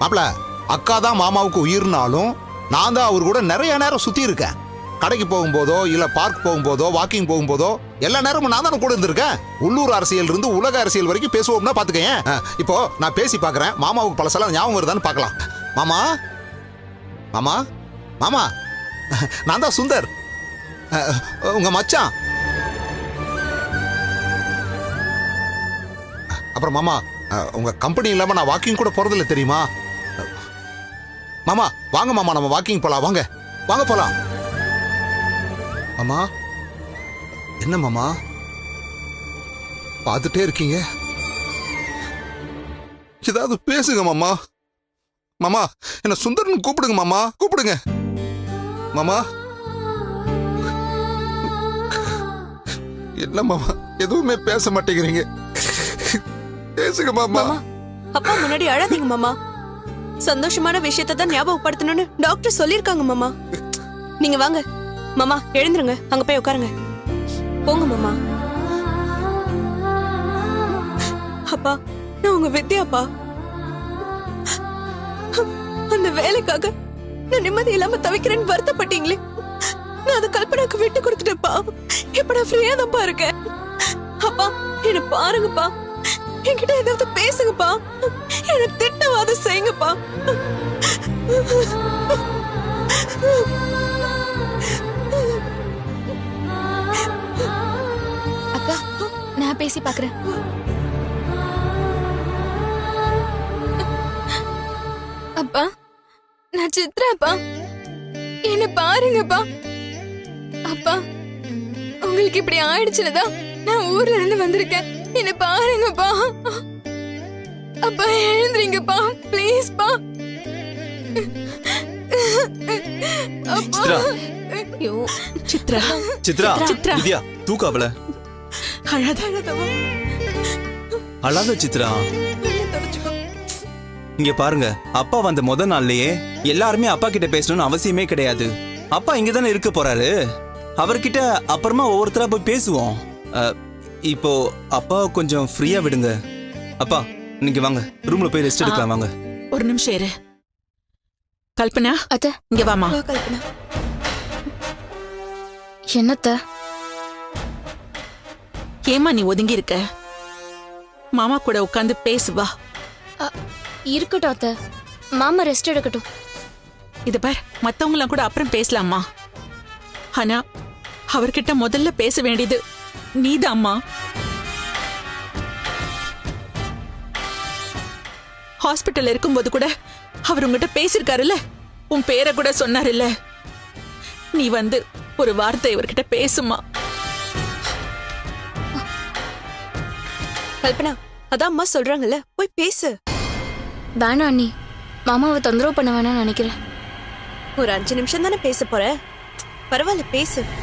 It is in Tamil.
மாப்பிள, அக்கா தான் மாமாவுக்கு உயிர்னாலும் நான் தான் அவர் கூட நிறைய நேரம் சுத்தி இருக்கேன். கடைக்கு போகும்போதோ இல்ல பார்க் போகும்போதோ வாக்கிங் போகும்போதோ எல்லா நேரமும் நான் தானே கூட இருந்திருக்கேன். உள்ளூர் அரசியல் இருந்து உலக அரசியல் வரைக்கும் பேசுவோம்னா பாத்துக்கேன். இப்போ நான் பேசி பாக்குறேன், மாமாவுக்கு பழசெல்லாம் ஞாபகம் வருதான்னு பார்க்கலாம். மாமா மாமா மாமா, நான் தான் சுந்தர், உங்க மச்சான். அப்புறம் மாமா, உங்க கம்பெனி இல்லாம நான் வாக்கிங் கூட போறதில்ல தெரியுமா? மாமா வாங்க மாமா, நம்ம வாக்கிங் போலாம். வாங்க வாங்க போலாம். மாமா, என்ன மாமா பார்த்துட்டே இருக்கீங்க? ஏதாவது பேசுங்க மாமா. மாமா, என்ன சுந்தர்னு கூப்பிடுங்க மாமா, கூப்பிடுங்க மாமா. என்ன மாமா எதுவுமே பேச மாட்டேங்கிறீங்க? பேசுங்க மாமா. அப்பா முன்னாடி அழாதீங்க மாமா. சந்தோஷமான விஷயத்தை தான் ஞாபகப்படுத்தணும்னு டாக்டர் சொல்லிருக்காங்க மாமா. நீங்க வாங்க மாமா, எழுந்துருங்க, அங்க போய் உட்காருங்க. போங்க மாமா. அப்பா, நான் உங்க வித்யாப்பா. அந்த வேலைக்காக நான் நிம்மதி இல்லாம தவிக்கிறேன்னு வருத்தப்பட்டீங்களே, நான் அதை கல்பனாக்கு விட்டு கொடுத்துட்டேன்ப்பா. இப்ப நான் ஃப்ரீயா தான்ப்பா இருக்கேன். அப்பா என்ன பாருங்கப்பா, என்கிட்ட ஏதாவது பேசுங்கப்பா, என்ன திட்டவாத செய்யுங்கப்பா. அக்கா, நான் பேசி பாக்குறேன். அப்பா, நான் சித்ராப்பா, என்ன பாருங்கப்பா. அப்பா, உங்களுக்கு இப்படி ஆயிடுச்சுலதான் நான் ஊர்ல இருந்து வந்திருக்கேன். என்ன பாருங்கப்பா. அப்பா எழுந்துறீங்கப்பா, ப்ளீஸ்ப்பா. சித்ரா, ஐயோ, சித்ரா சித்ரா, சித்ரா. வித்யா, தூக்கு அவள. அழாத அழாதவா. அழாத சித்ரா. இங்க பாருங்க, அப்பா வந்த முத நாள்லயே எல்லாருமே அப்பா கிட்ட பேசணும்னு அவசியமே கிடையாது. அப்பா இங்க தானே இருக்க போறாரு. அவர்கிட்ட அப்புறமா ஒவ்வொருத்தரா போய் பேசுவோம். இப்போ அப்பா கொஞ்சம் ஃப்ரீயா விடுங்க. அப்பா நீங்க வாங்க, ரூம்ல போய் ரெஸ்ட் எடுக்கலாம் வாங்க. ஒரு நிமிஷம் இரு. கல்பனா, அத்தை, இங்க வாமா. வா கல்பனா. என்னத்த? ஏமா நீ ஒதுங்கி இருக்க? மாமா கூட உட்காந்து பேசுவா. இருக்கட்டும் அத்தை, மாமா ரெஸ்ட் எடுக்கட்டும். இது பார், மத்தவங்களாம் கூட அப்புறம் பேசலாமா. ஆனா அவர்கிட்ட முதல்ல பேச வேண்டியது நீதாம்மா. ஹாஸ்பிட்டல் இருக்கும்போது கூட அவர் உங்ககிட்ட பேசிருக்காருல்ல, உன் பேரை கூட சொன்னாருல்ல. நீ வந்து ஒரு வார்த்தை இவர்கிட்ட பேசுமா. கல்பனா, அதான் அம்மா சொல்றாங்கல்ல, போய் பேசு. வேணாம் அண்ணி, மாமாவை தொந்தரவு பண்ண வேணாம்னு நினைக்கிறேன். ஒரு 5 நிமிஷம் தானே பேச போற, பரவாயில்ல பேசு.